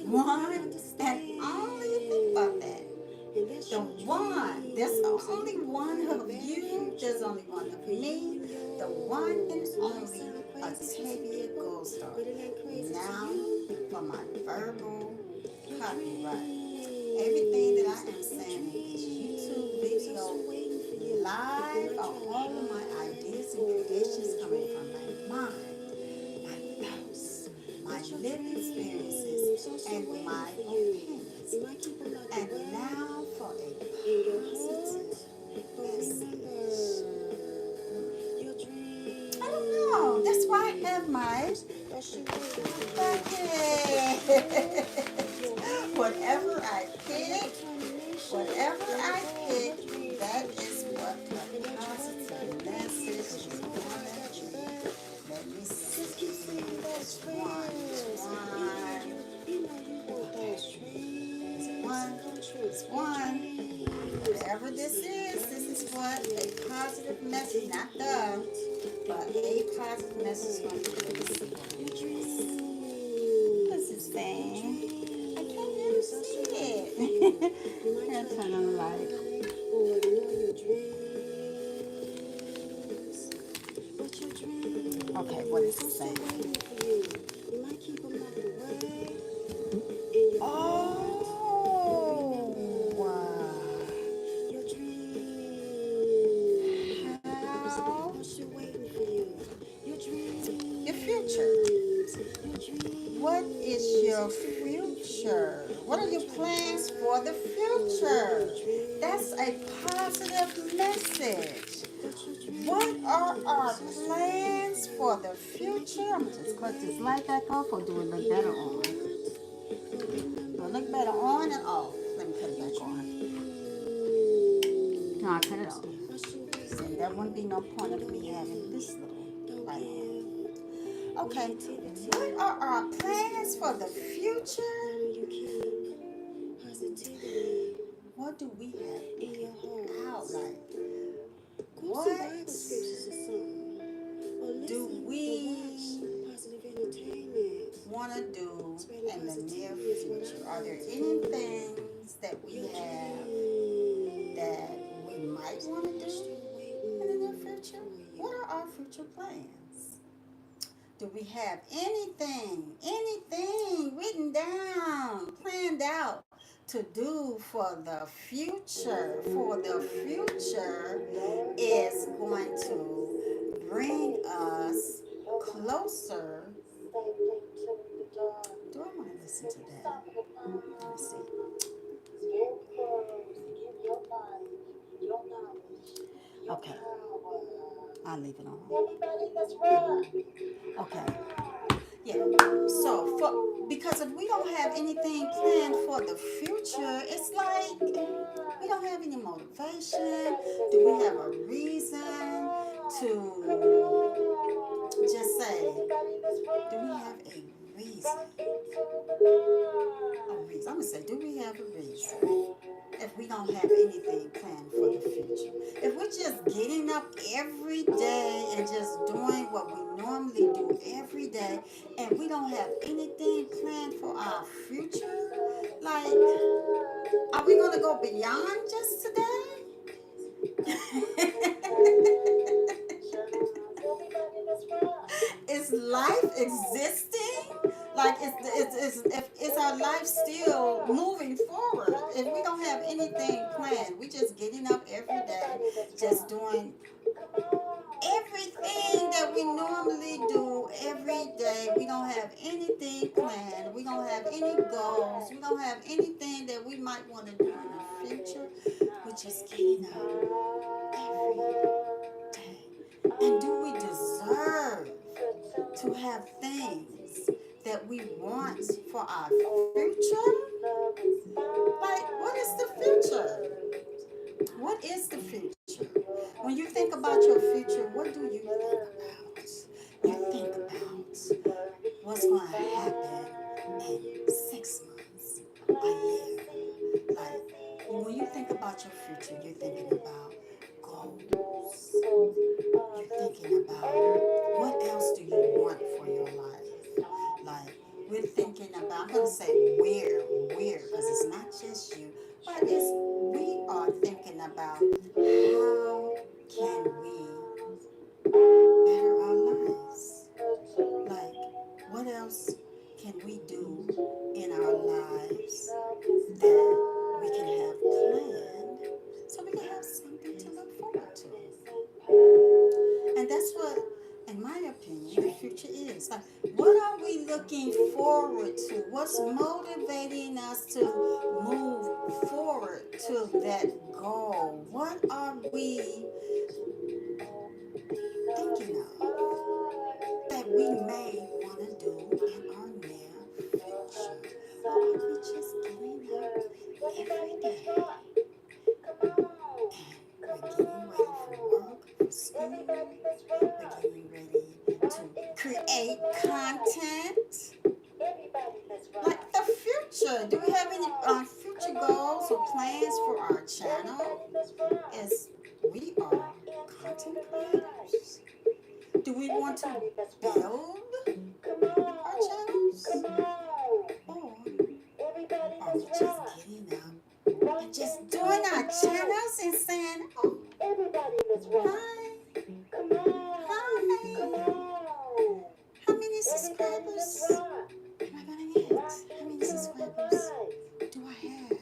one and only, think about that. The one, there's only one of you, there's only one of me, the one and only Octavia Goldstar. Now for my verbal copyright. Everything that I am saying in this YouTube video live are all of my ideas and creations coming from my mind, my thoughts, my lived experiences, and my opinions. And now for a positive message. I don't know. That's why I have my bucket. Whatever I pick, that is what the positive message is going to be. Let me see. It's one. It's one. Whatever this is what a positive message, not the, but a positive message is going to be. What's his thing? I can't really see it. I'm going to turn on the light. Okay, what is it saying? Oh, wow. Your future. What is your future? What are your plans for the future? That's a positive message. What are our plans for the future? I'm going to just cut this light back off, or do it look better on? Do it look better on and off? Let me cut it back on. No, I cut it off. And there wouldn't be no point of me having this little light on. Okay, what are our plans for the future? What do we have in our life? What do we want to do in the near future? Are there any things that we have that we might want to do in the near future? What are our future plans? Do we have anything written down, planned out to do for the future? For the future is going to bring us closer. Do I want to listen to that? Let me see. Okay. I'll leave it on. Okay. Yeah. So, because if we don't have anything planned for the future, it's like we don't have any motivation. Do we have a reason to just say, do we have a reason? I'm going to say, do we have a reason? If we don't have anything planned for the future. If we're just getting up every day and just doing what we normally do every day, and we don't have anything planned for our future, like, are we going to go beyond just today? Is life existing? Like, is our life still moving forward? If we don't have anything planned, we just getting up every day, just doing everything that we normally do every day. We don't have anything planned. We don't have any goals. We don't have anything that we might want to do in the future. We're just getting up every day. And do we deserve to have things that we want for our future? Like, what is the future? What is the future? When you think about your future, what do you think about? You think about what's going to happen in 6 months, a year. Like, when you think about your future, you're thinking about goals. You're thinking about what else do you want for your life. Like, we're thinking about, I'm going to say What's motivating us to move forward to that goal? What are we thinking of that we may want to do in our near future? Or are we just getting up every day and we're getting ready for work, for school, we're getting ready to create content? Like the future. Do we have any future goals or plans for our channel? As we are content creators, do we want to build our channels? Or are we just getting up and just doing our channels and saying, oh, hi, hi, how many subscribers am I going to get? How many subscribers do I have?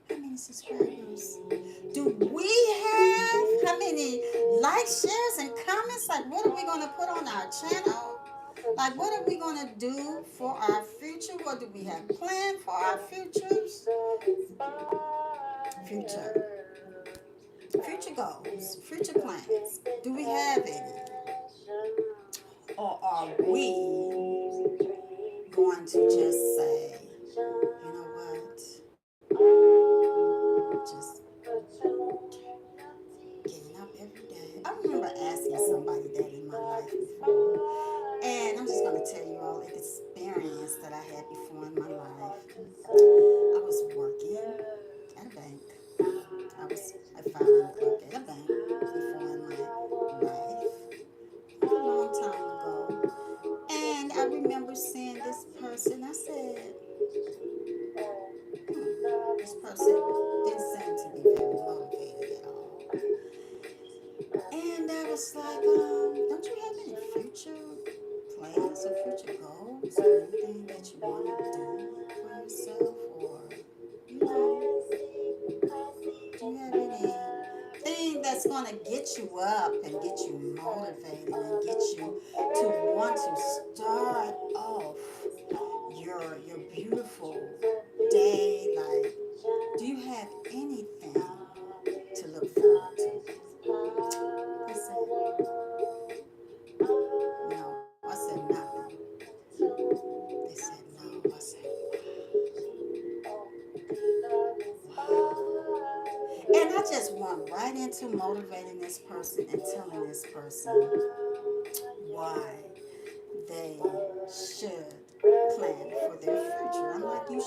How many subscribers do we have? How many likes, shares, and comments? Like, what are we going to put on our channel? Like, what are we going to do for our future? What do we have planned for our futures? Future goals, future plans. Do we have any? Or are we going to just say, you know what? Just getting up every day. I remember asking somebody that in my life before. And I'm just going to tell you all an experience that I had before in my life. I was working at a bank. I was a filing clerk at a bank before in my life. A long time ago. And I remember seeing this person. I said, this person didn't seem to be very motivated at all. And I was like, don't you have any future plans or future goals or anything that you want to do for yourself? Or, you know, do you have anything that's going to get you up and get you motivated and get you to want to start off your beautiful day? Like, do you have anything to look forward to? He said, no. I said, nothing. They said, no. I said, wow. And I just went right into motivating this person and telling this person why they should plan for their future. I'm like, you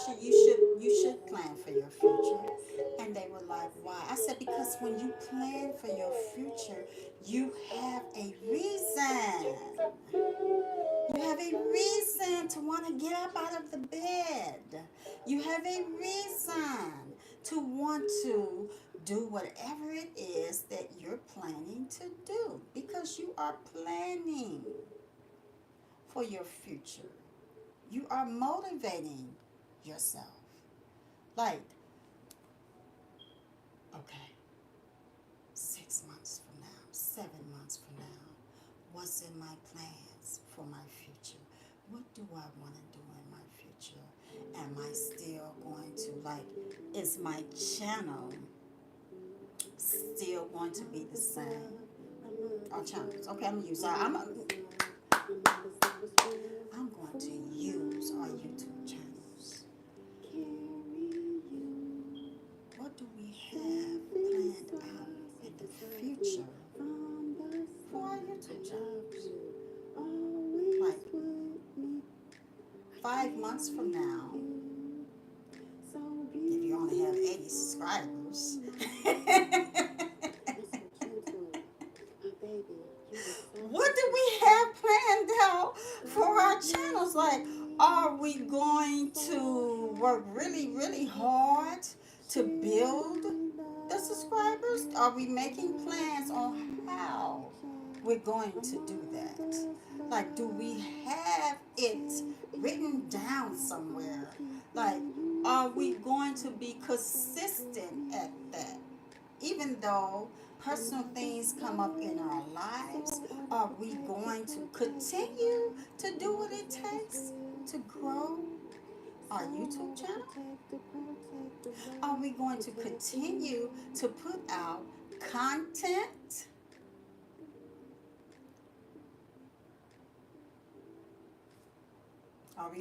should plan for your future. And they were like, why? I said, because when you plan for your future, you have a reason. You have a reason to want to get up out of the bed. You have a reason to want to do whatever it is that you're planning to do, because you are planning for your future. You are motivating yourself. Like, okay, 6 months from now, 7 months from now, what's in my plans for my future? What do I want to do in my future? Am I still going to, like, is my channel still going to be the same? Our channels. Okay, I'm going to use our YouTube channels. What do we have planned out in the future for our YouTube channels? Like 5 months from now, if you only have 80 subscribers, what do we have planned out for our channels? Like, are we going to work really, really hard to build the subscribers? Are we making plans on how we're going to do that? Like, do we have it written down somewhere? Like, are we going to be consistent at that? Even though personal things come up in our lives, are we going to continue to do what it takes to grow our YouTube channel? Are we going to continue to put out content?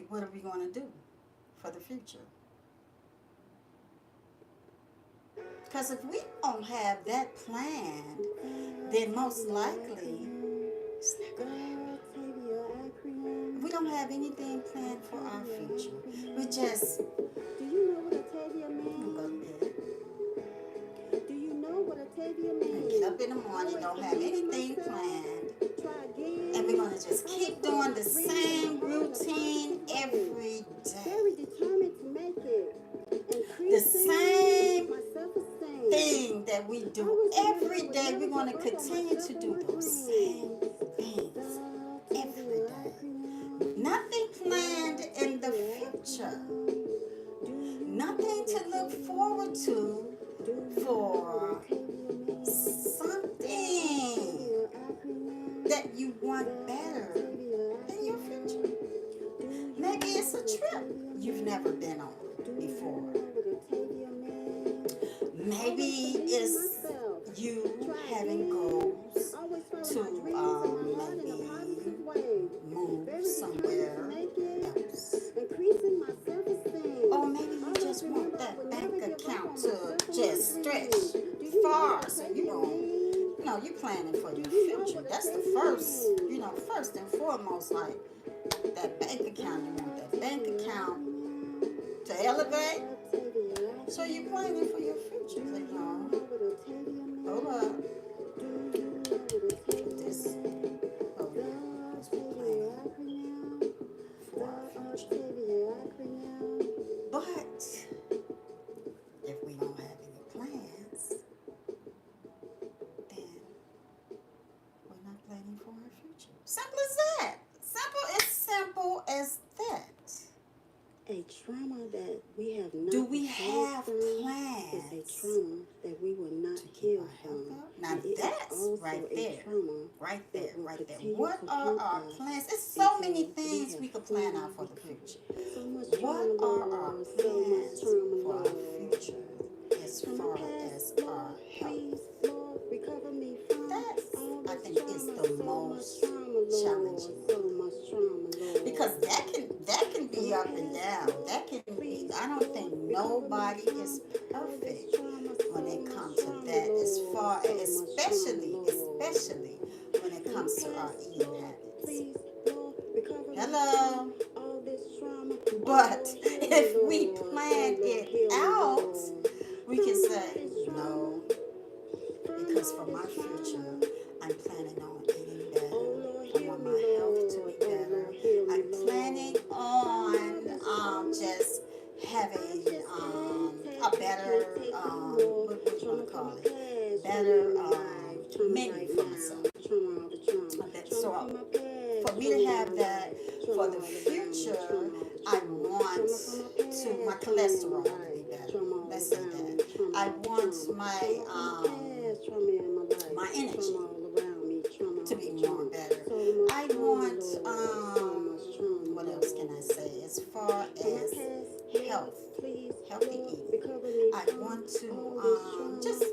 What are we going to do for the future? Because if we don't have that planned, then most likely it's not going to happen. If we don't have anything planned for our future, we just Do you know what Octavia means? go to bed Do you know what Octavia and means? get up in the morning, don't have anything planned, Try again. and we're going to just keep doing the same routine every Very day. determined to make it. The same My self-esteem. thing that we do every day, we're going to continue to do those same things every day. Nothing planned in the future. Nothing to look forward to for something that you want better in your future. Maybe it's a trip you've never been on before. Maybe it's you having goals to maybe move somewhere else. Or maybe you just want that bank account to just stretch far, so you're planning for your future. That's the first and foremost, like that bank account. You want that bank account to elevate, so you're planning for your future. Hold up. This, hold up. This we planning for our future. But if we don't have any plans, then we're not planning for our future. Simple as that. Simple as that. A trauma that we have not Do we have is plans a trauma that we will not to keep heal our health from. up? Now And it is that's also right a there. trauma Right there, right there. continue What to are haunt our us plans? There's so many until we things have we could plan fully out for the recovered. future. So much What trauma, are our Lord, plans so much for trauma, our Lord. future as From far the past, as Lord, our health? please, Lord, recover me from That's, all I this think, is trauma, the so most much trauma, Lord, challenging. so much trauma, Lord. Because that can be up and down. That can be. I don't think nobody is perfect when it comes to that. As far as especially when it comes to our eating habits. Hello. But if we plan it out, we can say no. Because for my future, I'm planning on eating better. I want my health to be better. I'm planning on just having a better what you want to call it, better menu for myself. So for me to have that for the future, I want to my cholesterol to be better. Let's say that. I want my energy to be more better. I want what else can I say? As far as healthy eating, I want to just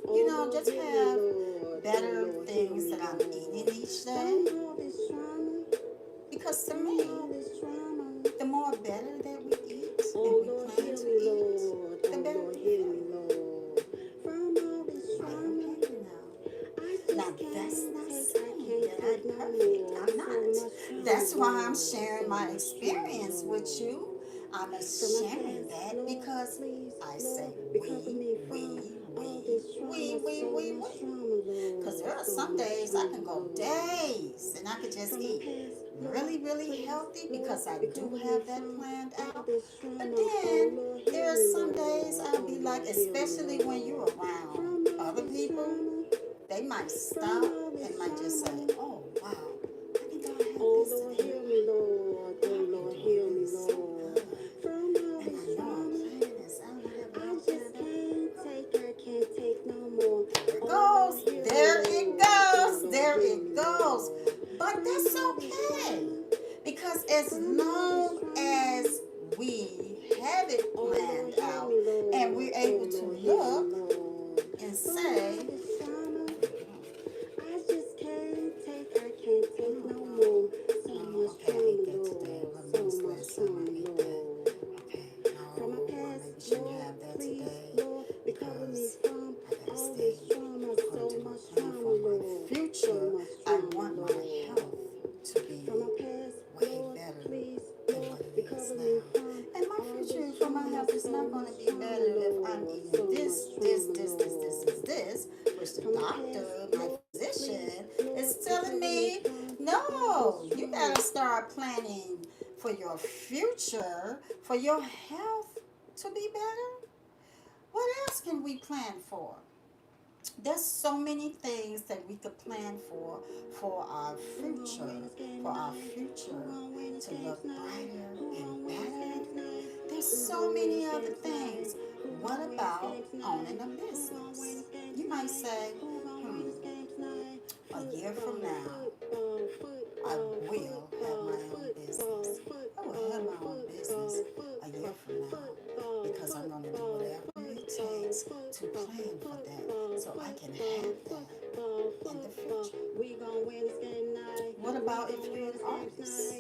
have better things that I'm eating each day. Because to me, the more better that we eat and we plan to eat, the better we feel. Now that's not saying that I'm perfect. I'm not. That's why I'm sharing my experience with you. I'm sharing that because I say we. Because there are some days I can go days and I could just eat really, really healthy because I do have that planned out. But then there are some days I'll be like, especially when you're around other people, they might stop and might just say, oh, wow, I think I'll have this today. There it goes. But that's okay. Because as long as we have it Oh, planned Lord, help out, me, Lord. and we're able to Lord, look help me, Lord. and From say, all this trauma, I just I can't take no more. So much okay, I ate that today. Lord. But So when's the much last time I ate that? Lord. Okay, From my no, I past, maybe shouldn't Lord, have that please, today Lord, recover me because from I gotta all stay this trauma. according So to my much plan trauma, for my Lord. So future. much I trauma, want my Lord. health to be From my past, way Lord, better please, than Lord, what it is recover me now. from And my all future this for my trauma. health is So not going to much be trauma, better if I'm Lord. eating So this, much this, trauma, this, this, this, Lord. this, this, which the From my doctor, past, my Lord, physician, please, Lord, is telling recover me me, from all no, this you trauma. got to start planning for your future, for your health to be better. What else can we plan for? There's so many things that we could plan for our future, for our future to look brighter and better. There's so many other things. What about owning a business? You might say, a year from now, I will have my own business. I will have my own business a year from now because I'm going to do whatever it takes to plan for that so I can have that in the future. What about if you're an artist?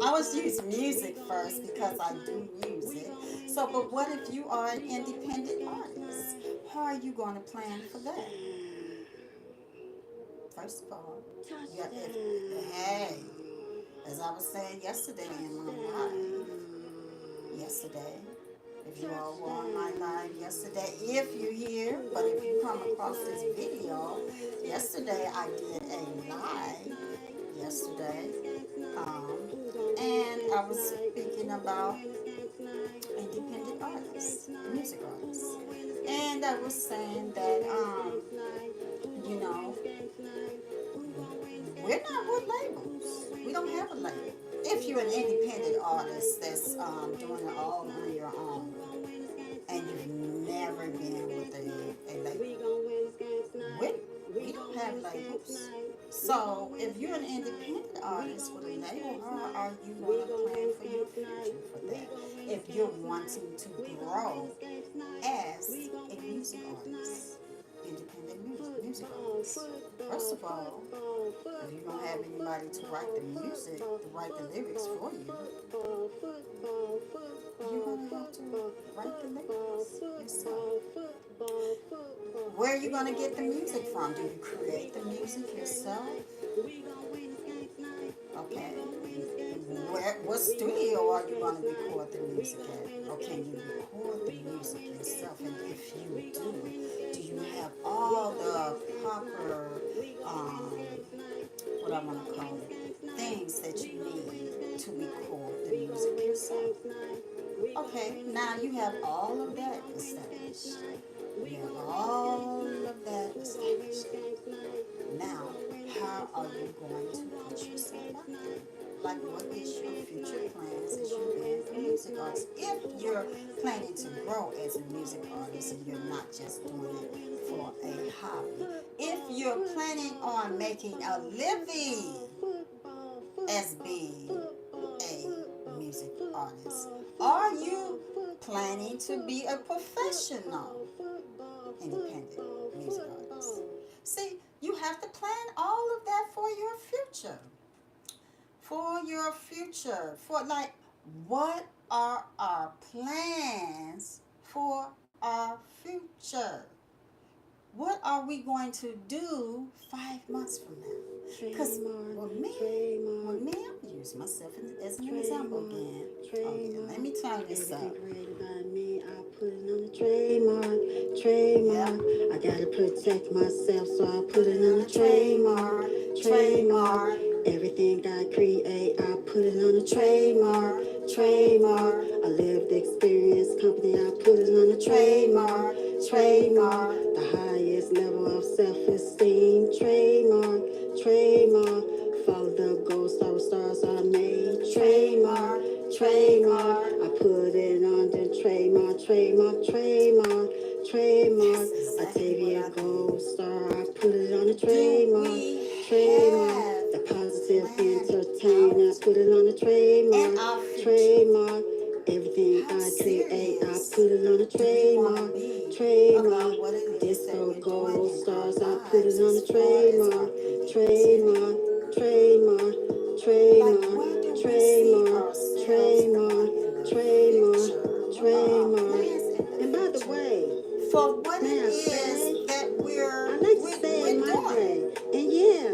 I always use music first because I do music. So, but what if you are an independent artist? How are you going to plan for that? First of all, hey, as I was saying yesterday in my live, yesterday, if you all were on my live yesterday, if you're here, but if you come across this video, yesterday I did a live yesterday, and I was speaking about independent artists, music artists, and I was saying that, you know, we're not with labels. We don't have a label. If you're an independent artist that's doing it all on your own, and you've never been with a label, we don't have labels. So if you're an independent artist with a label, how are you going to plan for your future for that? If you're wanting to grow as a music artist, independent music artist, first of all, if you don't have anybody to write the music, to write the lyrics for you, you're going to have to write the lyrics yourself. Where are you going to get the music from? Do you create the music yourself? Okay. What studio are you going to record the music at? Or can you record the music yourself? And if you do you have all the proper, what I want to call it, things that you need to record the music yourself? Okay, now you have all of that established. You have all of that established. Now, how are you going to put yourself out there? Like, what is your future plans as you being a music artist? If you're planning to grow as a music artist and you're not just doing it for a hobby, if you're planning on making a living as being a music artist, are you planning to be a professional independent music artist? See, you have to plan all of that for your future. For your future. For, like, what are our plans for our future? What are we going to do 5 months from now? Because, well, me, I'm using myself as an example again. Okay, let me turn this up. I put it on the trademark. I gotta protect myself, so I put it on the trademark. Everything I create, I put it on the trademark. A lived experience company, I put it on the trademark. The highest level of self-esteem, trademark. Follow the gold star with stars I made, trademark. I put it on the trademark. Octavia Gold Star, I put it on the trademark. The positive positive, plan entertain. I out put it on a and trademark, our future. trademark. Everything How I create, I serious put it on a do we want to trademark, be trademark. about what it is This that for we're doing gold in our stars, I put it lives on as a far as our trademark, trademark, creativity? trademark, Like, trademark, where do we see trademark, ourselves trademark, going in the trademark, future? What are our trademark. plans in the And by the future way, for what may it I is say, that I like to say it we're my doing? way. And yeah,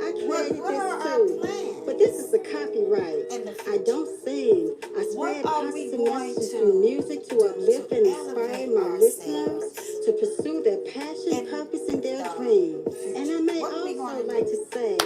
I created What this are our too. But this is plans the copyright. in the I future? don't sing. I What spread are we positive going messages through music to to do to uplift and inspire elevate my listeners ourselves to pursue their passion, in purpose, and their dream. the And future? I may What are we also going to like do? to say,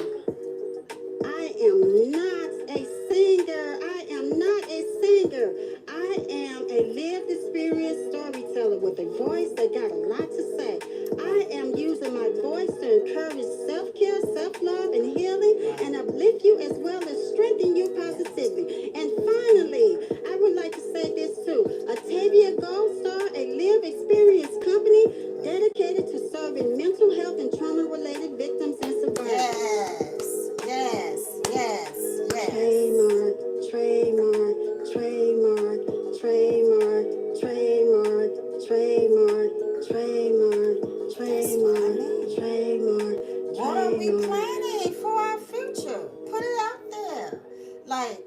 I am not a singer. I am not a singer. I am a lived experience storyteller with a voice that got a lot to say. I am using my voice to encourage self-care, self-love, and healing, and uplift you as well as strengthen you positively. And finally, I would like to say this too. Atavia Gold Star, a live experience company dedicated to serving mental health and trauma-related victims and survivors. Yes, yes, yes, yes. Trademark, trademark, trademark, trademark, trademark, trademark, trademark, That's what I trademark, mean. trademark, What are we trademark. planning for our future? Put it out there. Like,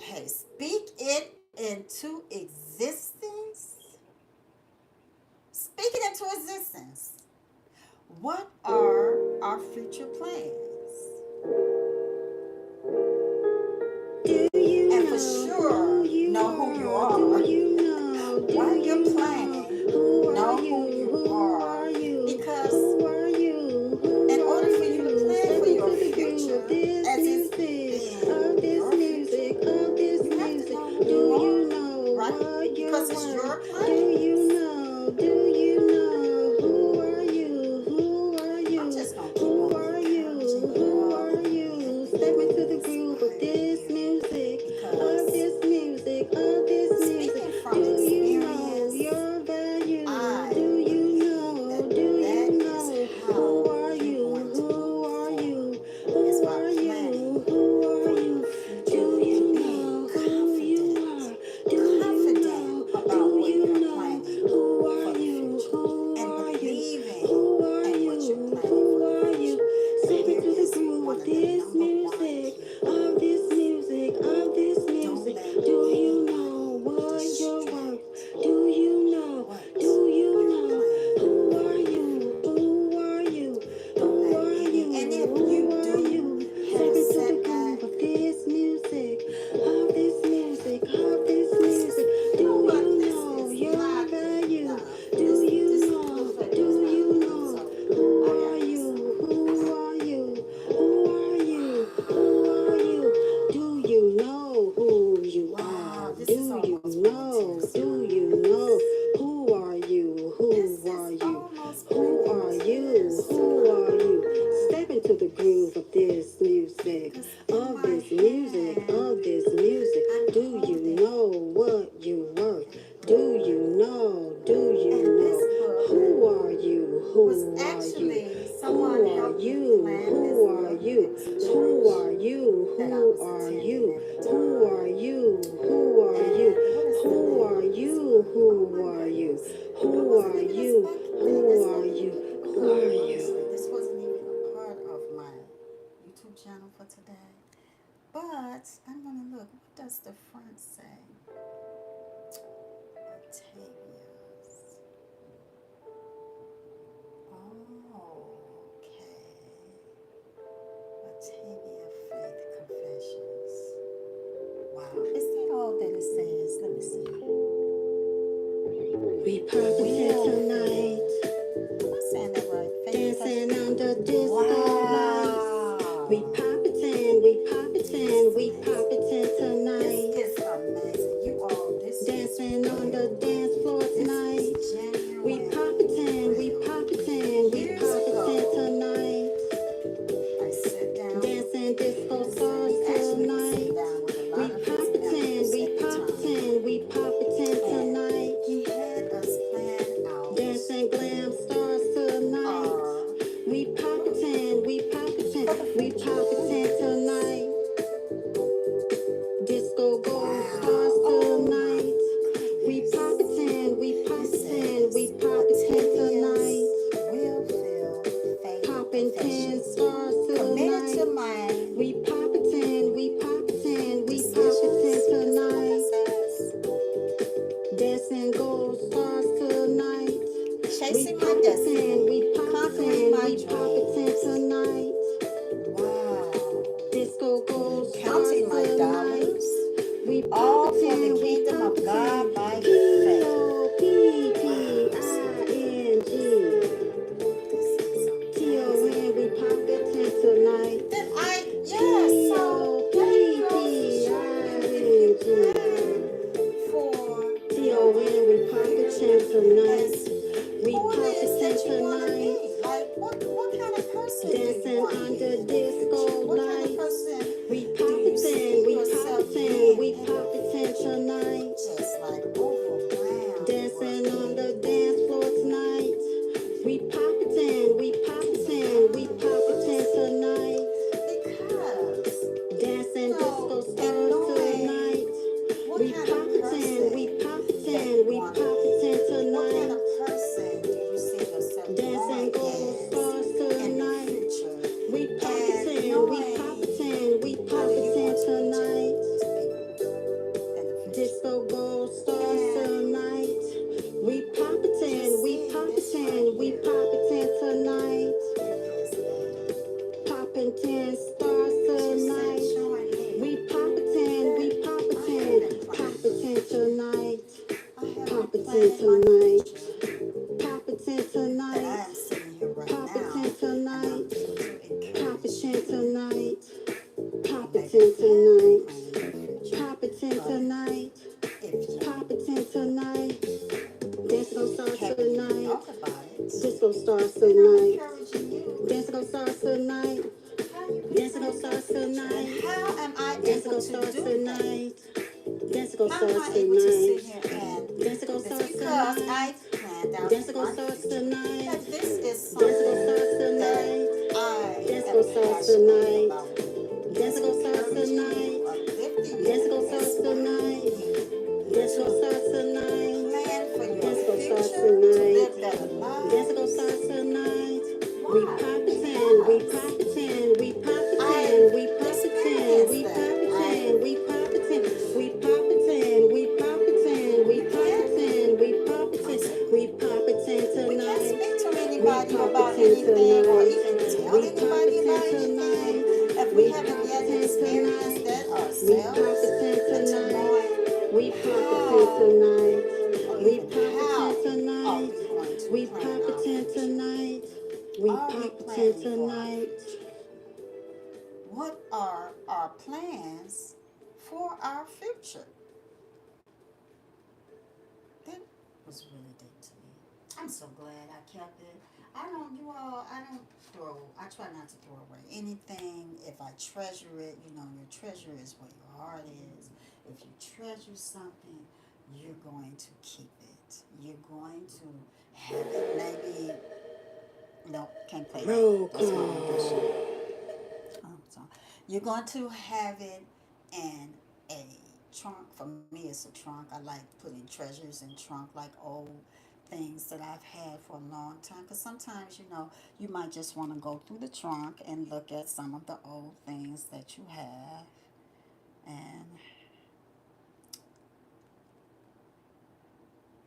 hey, speak it into existence. Speak it into existence. What are our future plans? Do you And for know sure, who you know who you are? are. Do you know? While Do you're you know planning, who are know who you? you Who are. are you? Because Who are you? Who in are order for you to you? plan Step for your into the groove of future this as it's music, being of this your music, future, of this you have to music. know who you Do you are, know right? what you're Because it's worth? your Do you plans. know? Do you know who are you? Who are I'm you? just going to keep Who on are you? encouraging you Who all are and you? uplifting Step you into and the groove of inspiring this you music, of because this music, of this music. speaking from Do you know experience, your value? I Do you believe know? that Do that you is know? Who how are you're you? going to Who move are forward you? is Who by are you? planning Who are for your you? future Do and you being know who you confident, are? Do you confident know? about Do what you you're know planning who are for the you? future Who and are you? believing Who are in what you're you? planning for Who the are you? future. And Step here into the is groove one of of the this number one music, key of this words. music, of this Don't music. let Do you know anybody what you're worth? distract Do you know? what Do you you're know? planning Who for are your you? future. Who are you? Don't Who let are any, you? and if Who you are do you? have Step a into the setback, groove of this music, of this music, of this this is, music. you know Do what, you this know is your not good value? enough. Do you This know? looks like it's Do not you enough. know? So Who I are got this. you? Who are you? Who are you? Who are you? Do you know who you are? Wow, this is Do you almost know? primitive, Do y'all. you know? Who are you? This Who are is you? almost Who are primitive. you? Who are you? Step into the groove of this music, Because in of my this music, hand, of this music. I'm Do you holding know what you worth? a Do book. you know? Do you And this know? book Who are you? was Who are you? actually someone Who are helped me you? plan this Who are book. It you? was a Who are church you? that I Who was are attending you? at the Who time. are you? Who are you? And what is the Who name are of this you? book? Oh Who my are you? goodness. I Who wasn't are even you? Who are expecting you? you to Who are come. you? Honestly, this wasn't even a part of my YouTube channel for today. But I'm going to look. What does the front say? Octavia's. Oh, okay. Octavia Faith Confessions. Wow. Is that all that it says? Let me see. We party tonight, Am I saying that right? Faith dancing under Confessions. disco lights. We Wow. poppin', we poppin', we poppin' tonight. This is amazing. You all, this is Dancing on the real. dance floor This tonight. is We genuine poppin', we real. poppin', we Years poppin' ago, tonight. I sat down Dancing disco and stars sang. Actually, was tonight. sitting down with a We lot of his poppin', members we at the time. poppin', we poppin' And tonight. he had us plan out Dancing glam stars tonight. our We poppin', we for the poppin', we future. poppin'. chasing my destiny, we conquering poppin', my we poppin' dreams. tonight. Wow. Disco gold stars Counting my tonight. dollars, We all for the poppin', we kingdom of God poppin'. by faith. Wow. See, P-O-P-P-I-N-G. this is amazing. T-O-N, we poppin' tonight. Then yes, so there you go, Fisher. If you P-O-P-P-I-N-G. plan for your T-O-N, we future poppin' tonight. as We who it is poppin' that you want to tonight. be. Like, what kind of person do you Dancing want to be under in the future? disco What kind of lights. person We do you poppin', see we yourself poppin', being we in the poppin' future? tonight. Just like overwhelmed Dancing on the with dance floor tonight. We poppin', we poppin', we poppin' tonight. because Dancing disco and stars knowing tonight. what We kind of poppin', we person that poppin', you we want to be. poppin' What kind tonight. of person do you see yourself Dancing growing gold stars as in the tonight. future? We And poppin', we knowing poppin', we how do you want poppin' to tonight. project to be in the future? Disco gold stars And tonight. We just poppin', we seeing this right poppin', we here, poppin' tonight. it is Poppin' 10 stars as you said, tonight. showing me We poppin', we that I have poppin', been planning for the poppin' future. tonight. I have been Poppin' planning my tonight. future Poppin' that I tonight. am sitting here right now Poppin' and I'm tonight. able to encourage Poppin' you tonight. or Poppin' maybe you have been tonight. planning your future. Poppin' But tonight. if you Poppin' tonight. Dance gon' start haven't even tonight. thought about it, Disco stars then I'm tonight. encouraging you Dance gon' start tonight. how you can Dance plan gon' for the start future. And tonight. how am I Dance able gon' to start do that? tonight. Dance gon' How am start I able to tonight. sit here and Dance do gon' this? start Because tonight. I've planned out Dance in gon' my start future tonight. that this is Dance gon' something start that tonight. I Dance am gon' start passionate tonight. about doing. Dance Just gon' start encouraging tonight. you, uplifting Dance you, gon' start tonight. inspiring you Dance gon' to start tonight. plan for your Dance gon' start future, to tonight. live better Dance gon' lives. start tonight. We Why? poppin', we Because poppin', we I've poppin', we poppin', experienced we that. I poppin', we poppin', we poppin', we poppin', we you can't poppin', we I'm poppin', sorry. we poppin' We can't tonight. speak to We anybody about poppin' anything or tonight. even tell We anybody about poppin' anything tonight. if we We haven't yet poppin' experienced tonight. that We ourselves poppin' into tonight. knowing We poppin' how tonight. or We even poppin' how are tonight. we going to We plan our poppin' future. tonight. We Are we poppin' planning for our tonight. future? What are our plans for our future? That was really deep to me. I'm so glad I kept it. I don't I try not to throw away anything. If I treasure it, your treasure is where your heart is. If you treasure something, you're going to keep it. You're going to have it. Maybe, no, can't play Roll that. That's my call. audition. So you're going to have it in a trunk. For me, it's a trunk. I like putting treasures in trunk, like old things that I've had for a long time. Because sometimes, you might just want to go through the trunk and look at some of the old things that you have. And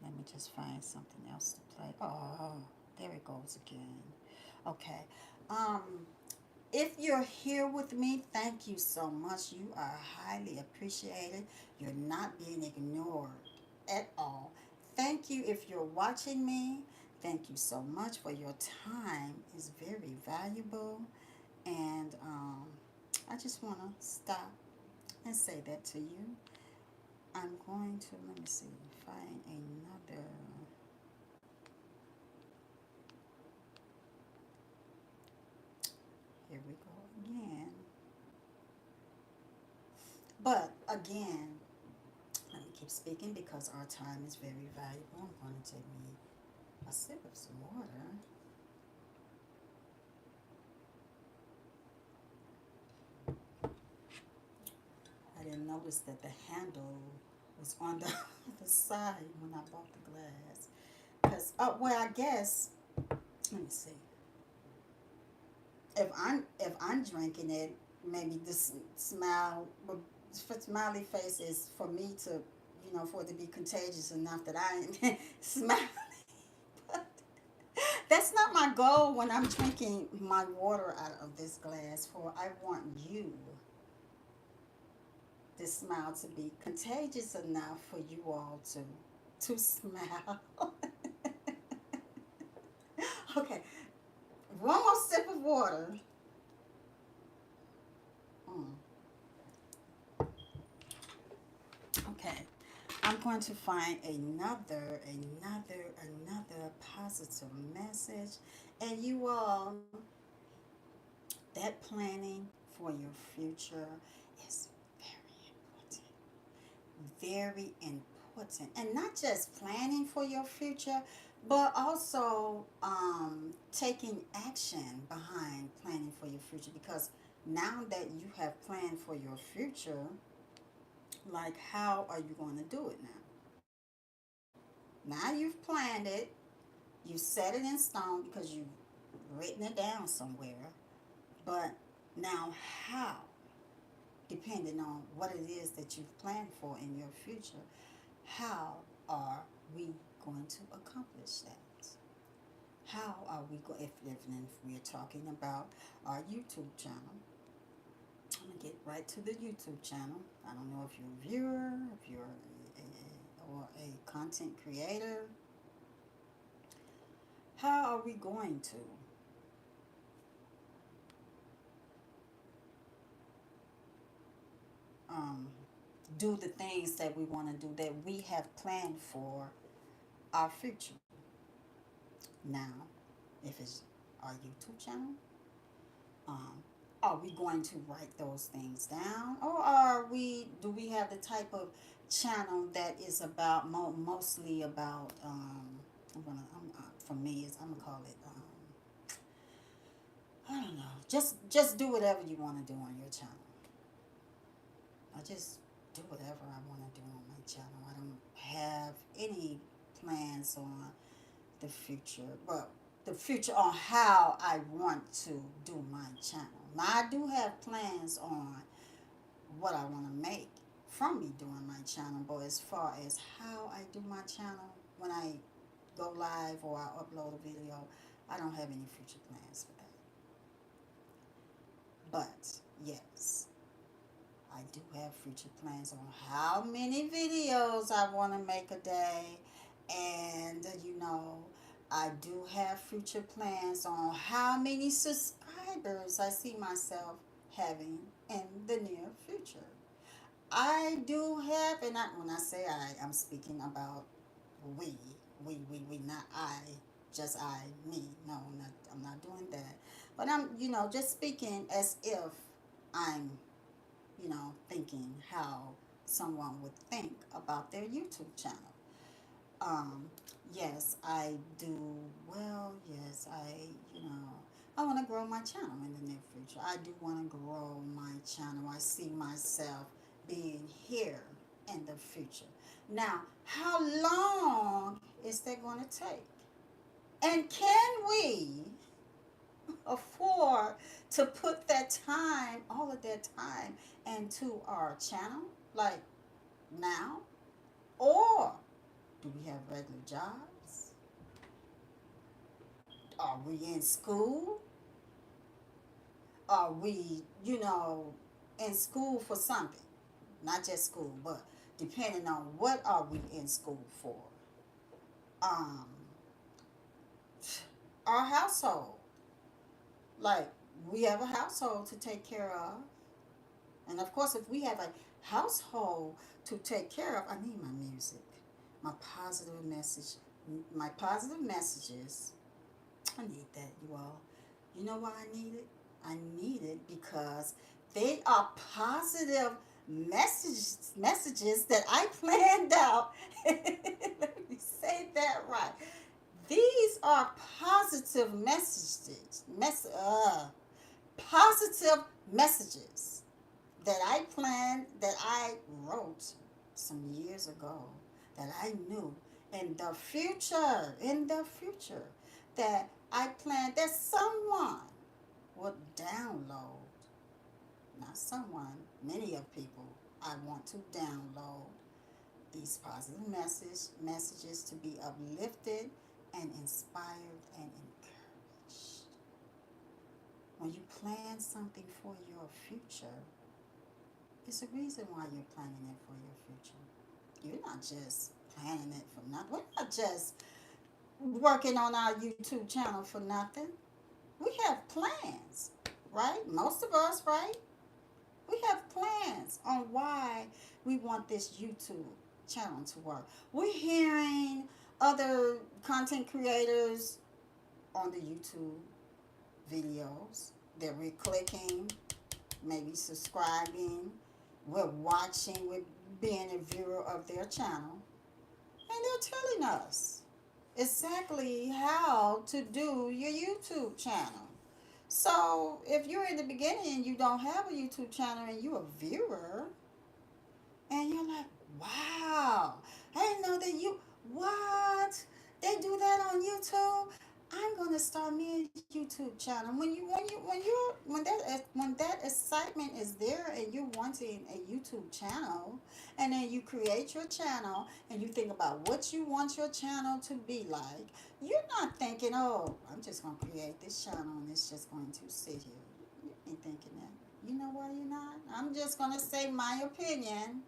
let me just find something else to play. Oh, there it goes again. Okay. Um, If you're here with me, thank you so much. You are highly appreciated. You're not being ignored at all. Thank you if you're watching me. Thank you so much for your time. It's very valuable. And I just want to stop and say that to you. I'm going to, let me see, find another. Here we go again. But again, let me keep speaking because our time is very valuable. I'm going to take me a sip of some water. I didn't notice that the handle was on the other side when I bought the glass. Because, well, I guess, let me see. If I'm drinking it, maybe this smiley face is for me to, for it to be contagious enough that I am smiling. my goal when I'm drinking my water out of this glass for I want you, this smile to be contagious enough for you all to smile. Okay, one more sip of water. Mm, okay, I'm going to find another positive message, and you all, that planning for your future is very important. Very important. And not just planning for your future, but also taking action behind planning for your future. Because now that you have planned for your future, like how are you going to do it now? Now you've planned it, you set it in stone because you've written it down somewhere. But now, how, depending on what it is that you've planned for in your future, how are we going to accomplish that? How are we going, if we're talking about our YouTube channel, I'm going to get right to the YouTube channel. I don't know if you're a viewer, if you're or a content creator. How are we going to um, do the things that we want to do, that we have planned for our future? Now, if it's our YouTube channel, um, are we going to write those things down, or do we have the type of channel that is about mostly about for me is I'm gonna call it I don't know, just do whatever you want to do on your channel. I just do whatever I want to do on my channel. I don't have any plans on the future. Well, the future on how I want to do my channel. Now, I do have plans on what I want to make from me doing my channel, but as far as how I do my channel, when I go live or I upload a video, I don't have any future plans for that. But yes, I do have future plans on how many videos I want to make a day. And, I do have future plans on how many subscribers I see myself having in the near future. I do have, and when I say I'm speaking about we, we, not I, just I, me. No, I'm not doing that. But I'm, just speaking as if I'm thinking how someone would think about their YouTube channel. Um, yes, I do. Well, yes, I want to grow my channel in the near future. I do want to grow my channel. I see myself being here in the future. Now, how long is that going to take? And can we afford to put that time, all of that time, into our channel, like now? Or do we have regular jobs? Are we in school? Are we, in school for something? Not just school, but depending on what are we in school for. Um, our household. Like, we have a household to take care of. And of course, if we have a household to take care of, I need my music, my positive message, my positive messages. I need that, you all. You know why I need it? I need it because they are positive messages that I planned out. Let me say that right. These are positive positive messages that I planned, that I wrote some years ago, that I knew in the future, that I planned that someone would download. Not someone, many of people I want to download these positive messages to be uplifted and inspired and encouraged. When you plan something for your future, it's a reason why you're planning it for your future. You're not just planning it for nothing. We're not just working on our YouTube channel for nothing. We have plans, right? Most of us, right? We have plans on why we want this YouTube channel to work. We're hearing other content creators on the YouTube videos that we're clicking, maybe subscribing, we're watching, we're being a viewer of their channel, and they're telling us exactly how to do your YouTube channel. So if you're in the beginning and you don't have a YouTube channel and you're a viewer and you're like, wow, I didn't know that you, what? They do that on YouTube? I'm gonna start me a YouTube channel. When that excitement is there and you're wanting a YouTube channel, and then you create your channel and you think about what you want your channel to be like, you're not thinking, oh, I'm just gonna create this channel and it's just going to sit here. You ain't thinking that. You know why you're not? I'm just gonna say my opinion.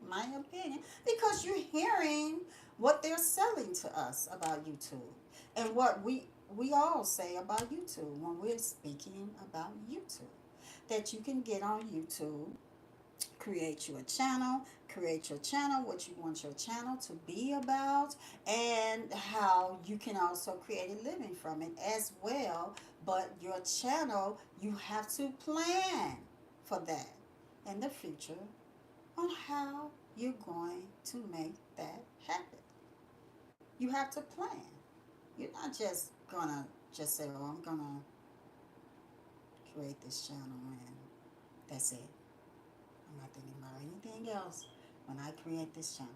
My opinion. Because you're hearing what they're selling to us about YouTube and what we all say about YouTube when we're speaking about YouTube. That you can get on YouTube, create your channel, what you want your channel to be about, and how you can also create a living from it as well. But your channel, you have to plan for that in the future on how you're going to make that happen. You have to plan. You're not just gonna just say, "Oh, I'm gonna create this channel and that's it. I'm not thinking about anything else when I create this channel.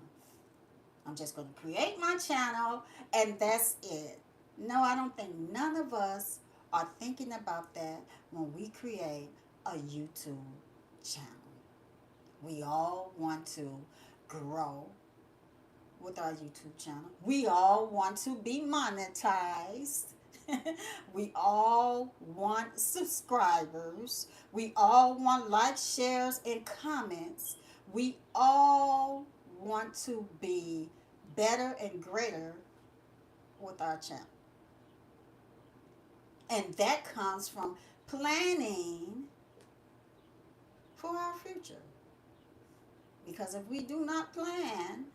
I'm just gonna create my channel and that's it." No, I don't think none of us are thinking about that when we create a YouTube channel. We all want to grow with our YouTube channel. We all want to be monetized. We all want subscribers. We all want likes, shares, and comments. We all want to be better and greater with our channel. And that comes from planning for our future. Because if we do not plan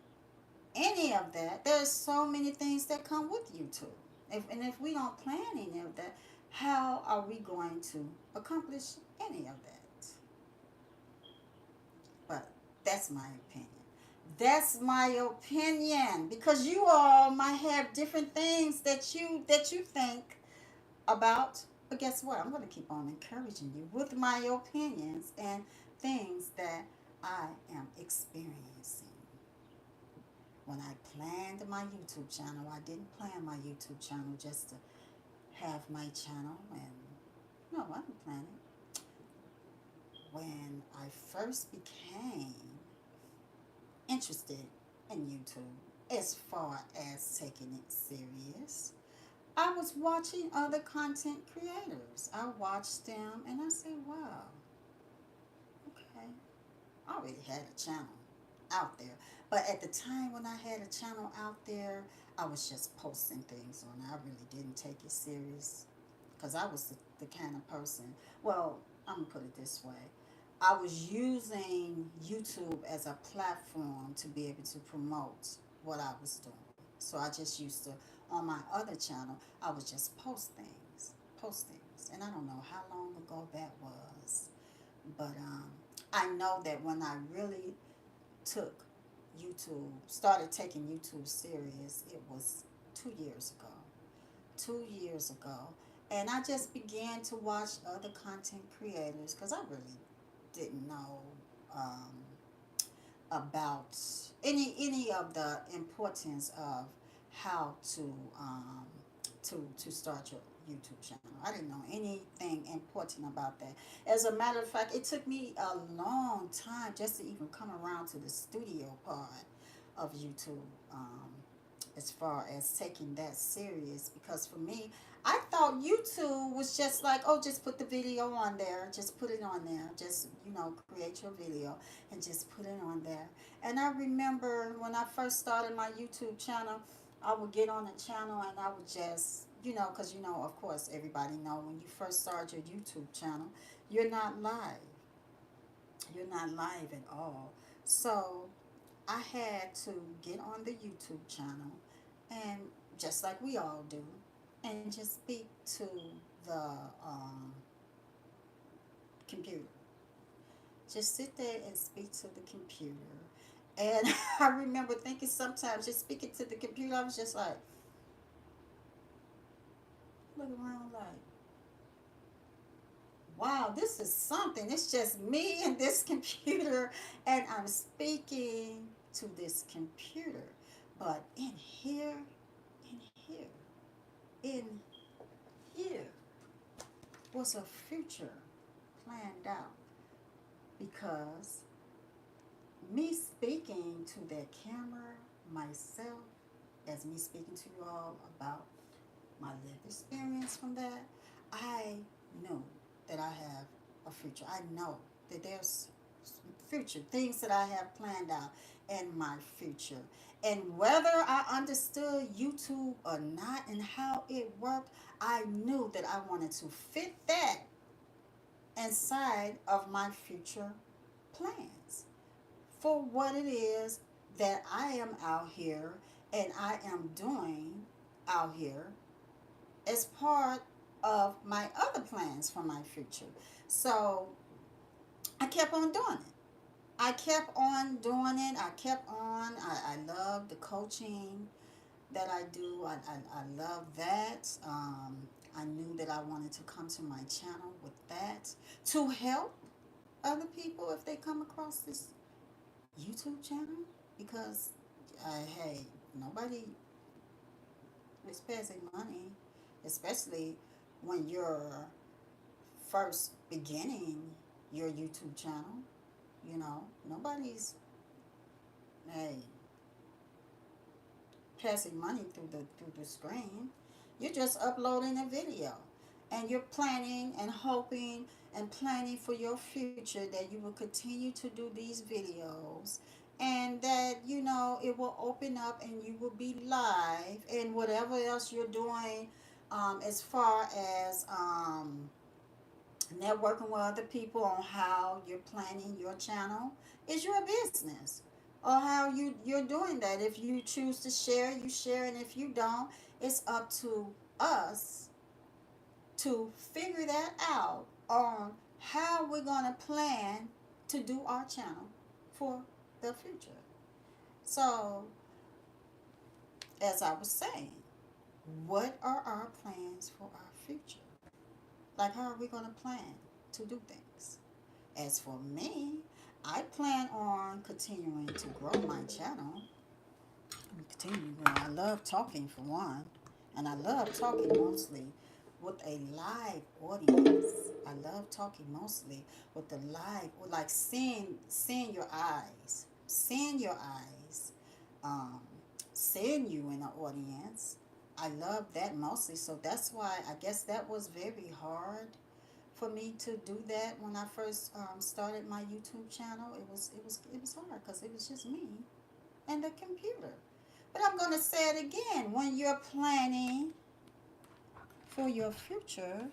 any of that, there's so many things that come with YouTube. If we don't plan any of that, how are we going to accomplish any of that? But that's my opinion. That's my opinion because you all might have different things that you think about. But guess what? I'm going to keep on encouraging you with my opinions and things that I am experiencing. When I planned my YouTube channel, I didn't plan my YouTube channel just to have my channel, and no, I didn't plan it. When I first became interested in YouTube, as far as taking it serious, I was watching other content creators. I watched them and I said, wow, okay, I already had a channel out there. But at the time when I had a channel out there, I was just posting things on it. I really didn't take it serious because I was the kind of person. Well, I'm gonna put it this way. I was using YouTube as a platform to be able to promote what I was doing. So I just used to, on my other channel, I would just post things. And I don't know how long ago that was. But I know that when I really took started taking YouTube serious, it was 2 years ago. 2 years ago. And I just began to watch other content creators because I really didn't know um, about any of the importance of how to start your YouTube channel. I didn't know anything important about that. As a matter of fact, it took me a long time just to even come around to the studio part of YouTube. as far as taking that serious, because for me, I thought YouTube was just like, oh, just put the video on there, just put it on there, just, create your video and just put it on there. And I remember when I first started my YouTube channel, I would get on the channel and I would just, because, of course, everybody know when you first start your YouTube channel, you're not live. You're not live at all. So I had to get on the YouTube channel and just like we all do, and just speak to the computer. Just sit there and speak to the computer. And I remember thinking sometimes just speaking to the computer, I was just like, look around like, wow, this is something. It's just me and this computer, and I'm speaking to this computer. But in in here was a future planned out, because me speaking to that camera myself, as me speaking to you all about my lived experience from that, I know that I have a future. I know that there's future things that I have planned out in my future. And whether I understood YouTube or not and how it worked, I knew that I wanted to fit that inside of my future plans for what it is that I am out here and I am doing out here as part of my other plans for my future. So I kept on doing it. I kept on doing it. I kept on. I love the coaching that I do. I love that. I knew that I wanted to come to my channel with that to help other people if they come across this YouTube channel, because hey, nobody is passing money, especially when you're first beginning your YouTube channel. Nobody's, hey, passing money through the screen. You're just uploading a video, and you're planning and hoping and planning for your future that you will continue to do these videos, and that it will open up and you will be live and whatever else you're doing, as far as networking with other people on how you're planning your channel is your business, or how you're doing that. If you choose to share, you share, and if you don't, it's up to us to figure that out on how we're going to plan to do our channel for the future. So, as I was saying, what are our plans for our future? Like, how are we going to plan to do things? As for me, I plan on continuing to grow my channel. Continue to grow. I love talking for one, and I love talking mostly with a live audience. I love talking mostly with the live, like seeing your eyes, um, seeing you in the audience. I love that mostly, so that's why I guess that was very hard for me to do that when I first started my YouTube channel. It was hard because it was just me and the computer. But I'm gonna say it again: when you're planning for your future,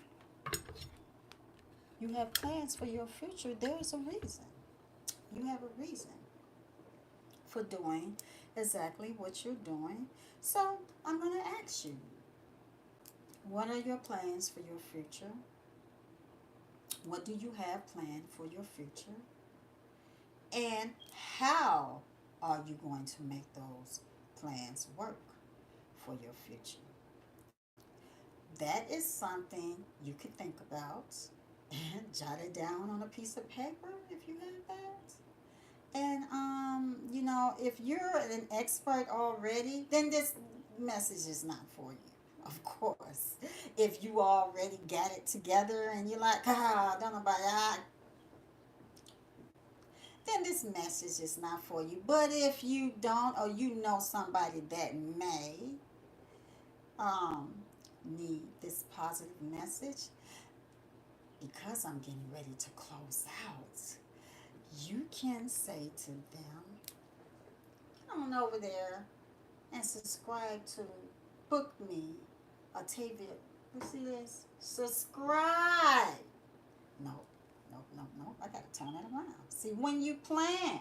you have plans for your future. There is a reason. You have a reason for doing exactly what you're doing. So I'm gonna ask you: what are your plans for your future? What do you have planned for your future? And how are you going to make those plans work for your future? That is something you could think about and jot it down on a piece of paper if you have that. And if you're an expert already, then this message is not for you. Of course, if you already got it together and you're like, don't nobody, then this message is not for you. But if you don't, or you know somebody that may um, need this positive message, because I'm getting ready to close out, you can say to them, come on over there and subscribe to Book Me, Octavia. You see this? Subscribe. No, no, no, no. I gotta turn it around. See, when you plan,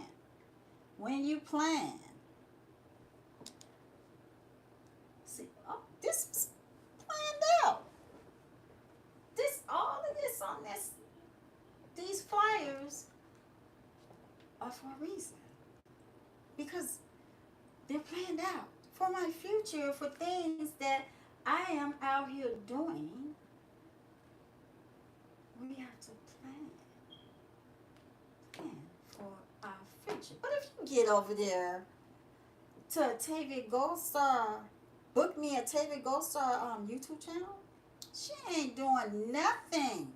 see, oh, this was planned out. This, all of this on this, these flyers are for a reason. Because they're planned out for my future, for things that I am out here doing. We have to plan for our future. But if you get over there to Octavia Gold Star, Book Me Octavia Gold Star YouTube channel, she ain't doing nothing,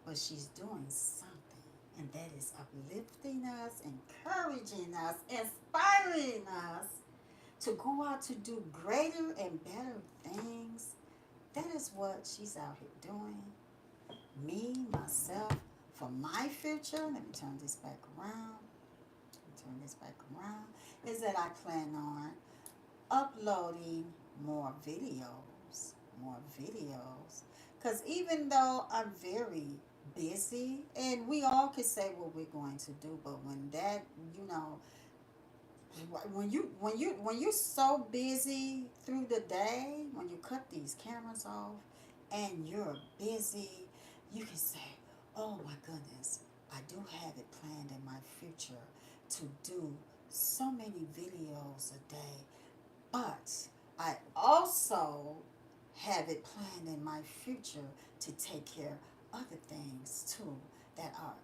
but she's doing something. And that is uplifting us, encouraging us, inspiring us to go out to do greater and better things. That is what she's out here doing. Me, myself, for my future, let me turn this back around. Is that I plan on uploading more videos. Because even though I'm very busy, and we all could say what we're going to do, but when that, you know, when you're so busy through the day, when you cut these cameras off and you're busy, you can say, oh my goodness, I do have it planned in my future to do so many videos a day, but I also have it planned in my future to take care of other things too that are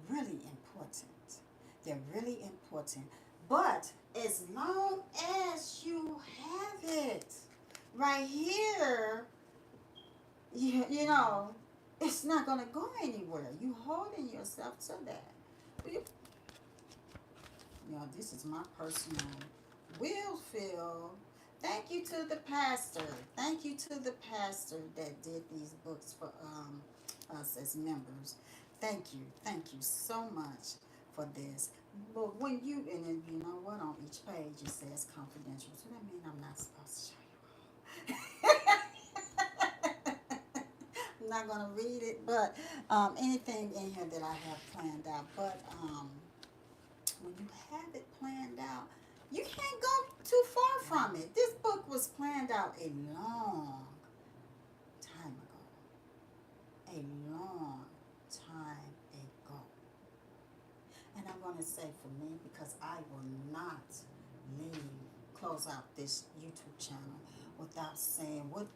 really important. They're really important. But as long as you have it right here, you know, it's not going to go anywhere. You holding yourself to that. You know, this is my personal will feel. Thank you to the pastor. Thank you to the pastor that did these books for us as members. Thank you so much for this. But when you, and then you know what, on each page it says confidential. So that means I'm not supposed to show you all. I'm not going to read it, but anything in here that I have planned out. But when you have it planned out, you can't go too far from it. This book was planned out a long time ago. A long time ago. And I'm going to say for me, because I will not close out this YouTube channel without saying with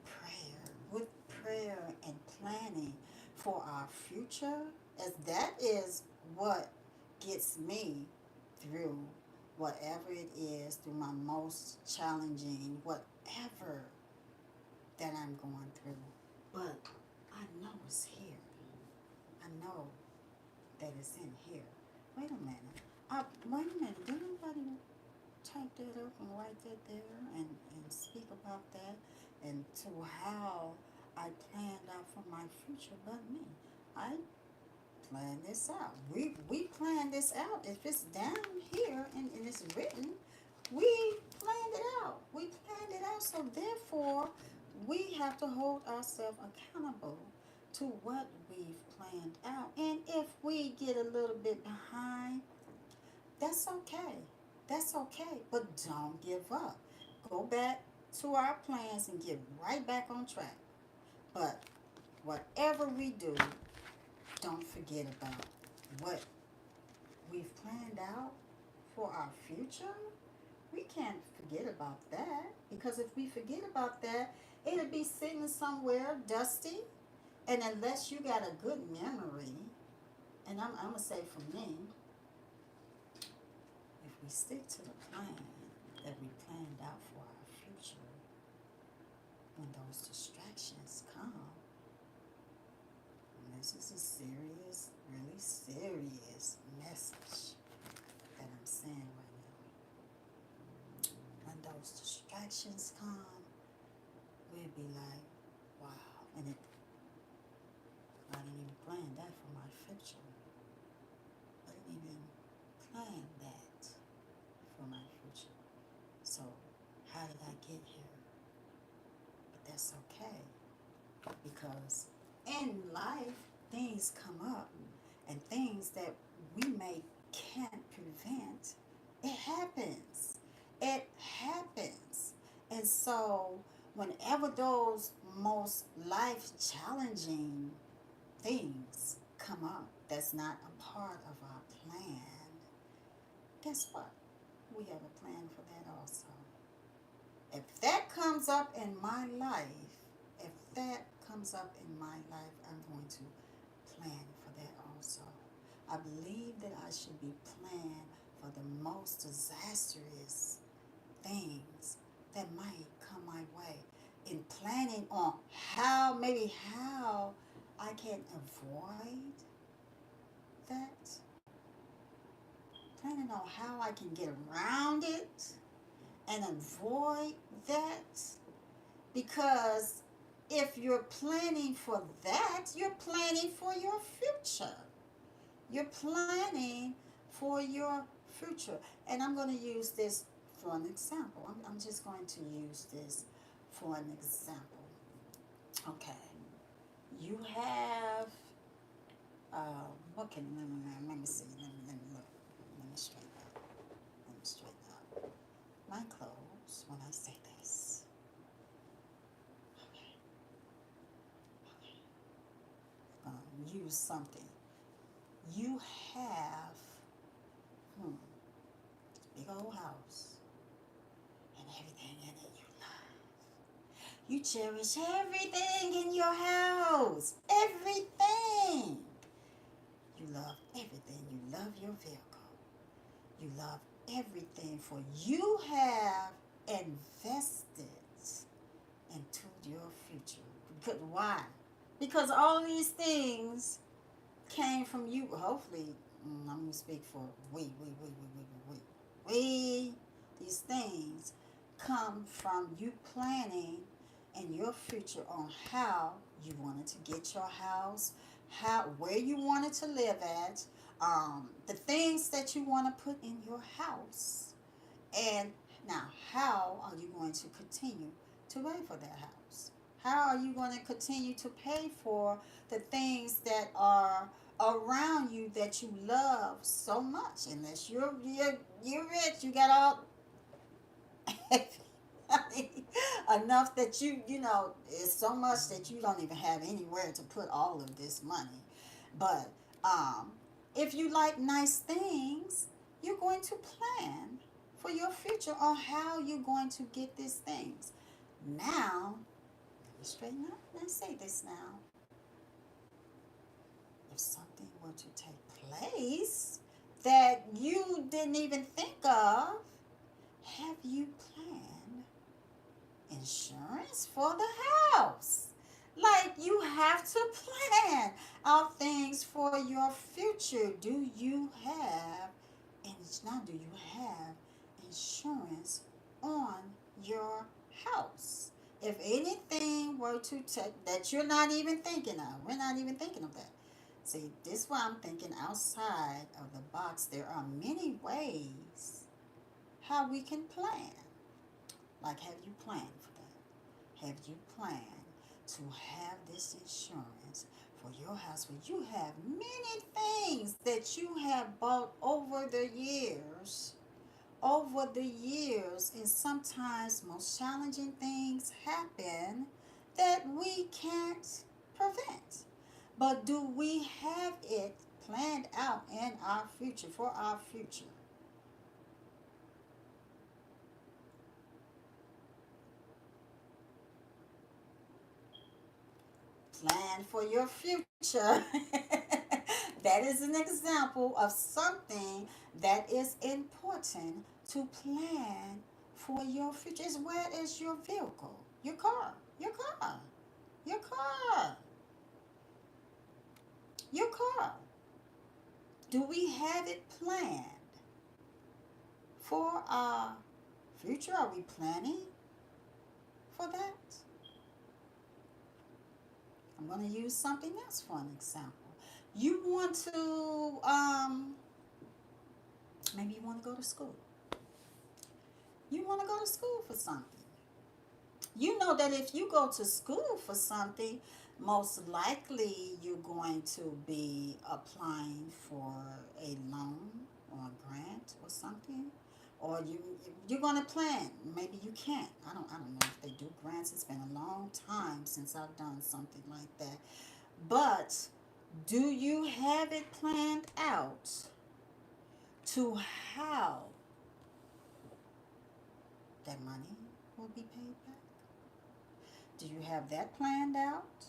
prayer and planning for our future, as that is what gets me through whatever it is, through my most challenging, whatever that I'm going through. But I know it's here. I know that it's in here. Wait a minute. Did anybody type that up and write that there and speak about that and to how I planned out for my future? But me, I plan this out. We plan this out. If it's down here and it's written, we planned it out. We planned it out. So therefore, we have to hold ourselves accountable to what we've planned out. And if we get a little bit behind, that's okay. That's okay. But don't give up. Go back to our plans and get right back on track. But whatever we do, don't forget about what we've planned out for our future. We can't forget about that, because if we forget about that, it'll be sitting somewhere dusty. And unless you got a good memory, and I'm going to say for me, if we stick to the plan that we planned out for our future, when those distractions come, let's This is a serious, really serious message that I'm saying right now. When those distractions come, we'll be like, wow. And I didn't even plan that for my future. I didn't even plan that for my future. So, how did I get here? But that's okay. Because in life, things come up and things that we may can't prevent, it happens. It happens. And so, whenever those most life challenging things come up that's not a part of our plan, guess what? We have a plan for that also. If that comes up in my life, if that comes up in my life, I'm going to plan for that also. I believe that I should be planned for the most disastrous things that might come my way. In planning on how I can avoid that. Planning on how I can get around it and avoid that. Because if you're planning for that, you're planning for your future. You're planning for your future. And I'm going to use this for an example. I'm just going to use this for an example. Okay. You have, what can, let me see, let me look. Let me straighten up. Let me straighten up. My clothes, when I say this. Okay. Use something. You have this big old house and everything in it you love. You cherish everything in your house. Everything. You love everything. You love your vehicle. You love everything, for you have invested into your future. Because why? Because all these things came from you. Hopefully, I'm going to speak for we. These things come from you planning in your future on how you wanted to get your house, where you wanted to live at, the things that you want to put in your house. And now, how are you going to continue to pay for that house? How are you going to continue to pay for the things that are around you that you love so much? Unless you're rich, you got all enough that you know it's so much that you don't even have anywhere to put all of this money. But if you like nice things, you're going to plan for your future on how you're going to get these things. Now, let me straighten up and say this now. If something were to take place that you didn't even think of, have you planned insurance for the house? Like, you have to plan out things for your future. Do you have, and now do you have insurance on your house? If anything were to take that you're not even thinking of, we're not even thinking of that. See, this is why I'm thinking outside of the box. There are many ways how we can plan. Like, have you planned for that? Have you planned to have this insurance for your house where you have many things that you have bought over the years? Over the years, and sometimes most challenging things happen that we can't prevent. But do we have it planned out in our future, for our future? Plan for your future. That is an example of something that is important to plan for your future. Is where is your vehicle? Your car. Your car. Your car. Do we have it planned for our future? Are we planning for that? I'm going to use something else for an example. You want to, maybe you want to go to school. You want to go to school for something. You know that if you go to school for something, most likely you're going to be applying for a loan or a grant or something, or you're going to plan. Maybe you can't. I don't know if they do grants. It's been a long time since I've done something like that. But do you have it planned out to how that money will be paid back? Do you have that planned out?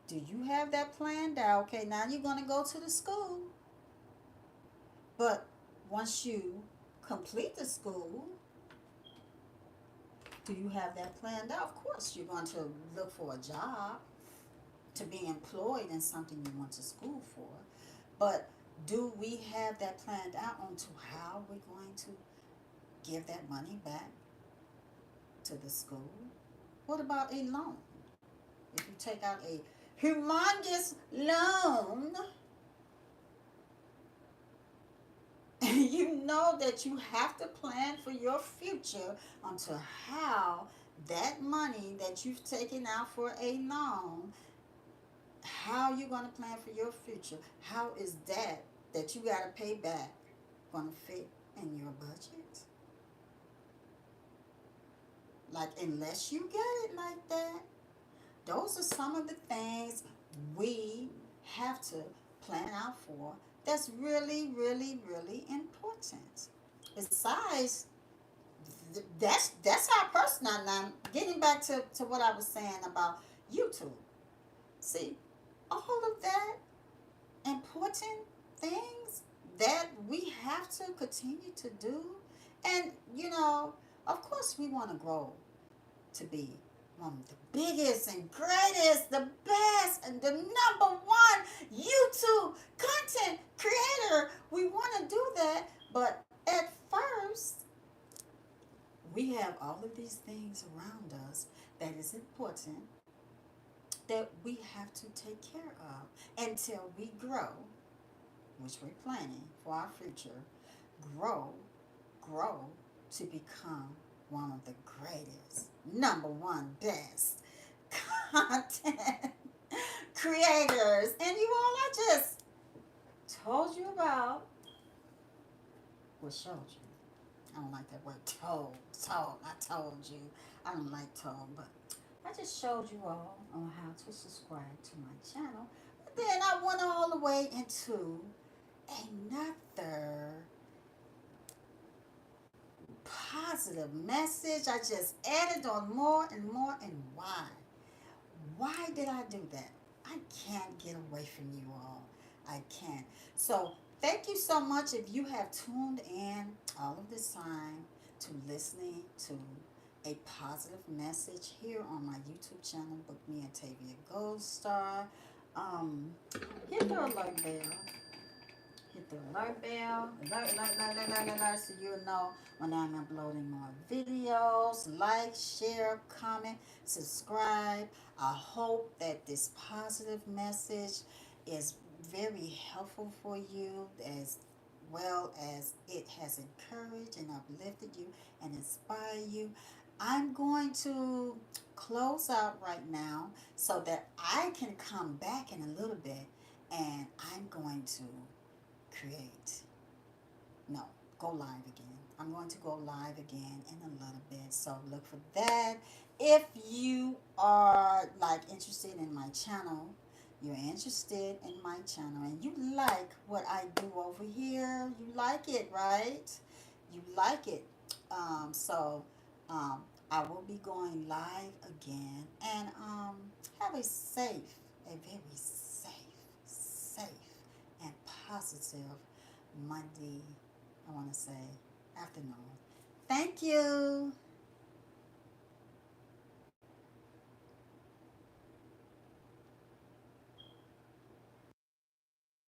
Do you have that planned out? Okay, now you're going to go to the school. But once you complete the school, do you have that planned out? Of course, you're going to look for a job to be employed in something you went to school for. But do we have that planned out onto how we're going to give that money back to the school? What about a loan? If you take out a humongous loan, you know that you have to plan for your future onto how that money that you've taken out for a loan, how you're going to plan for your future. How is that you got to pay back going to fit in your budget? Like, unless you get it like that, those are some of the things we have to plan out for. That's really, really, really important. Besides, that's our personal. Now, getting back to what I was saying about YouTube. See, all of that important things that we have to continue to do. And, of course, we want to grow to be one of the biggest and greatest, the best, and the number one YouTube content creator. We want to do that, but at first, we have all of these things around us that is important that we have to take care of until we grow, which we're planning for our future, grow to become one of the greatest, number one best content creators. And you all, I just told you about, well, showed you. I don't like that word told. I told you. I don't like told, but I just showed you all on how to subscribe to my channel. But then I went all the way into another positive message. I just added on more and more. And why? Why did I do that? I can't get away from you all. I can't. So thank you so much if you have tuned in all of this time to listening to a positive message here on my YouTube channel, Book Me and Tavia Gold Star. Hit the alert bell. Hit the alert bell. Alert, so you'll know when I'm uploading more videos. Like, share, comment, subscribe. I hope that this positive message is very helpful for you, as well as it has encouraged and uplifted you and inspired you. I'm going to close out right now so that I can come back in a little bit, and I'm going to go live again. I'm going to go live again in a little bit, so look for that. If you are interested in my channel, you're interested in my channel, and you like what I do over here, you like it, right? You like it. I will be going live again, and have a very safe and positive Monday, I want to say, afternoon. Thank you.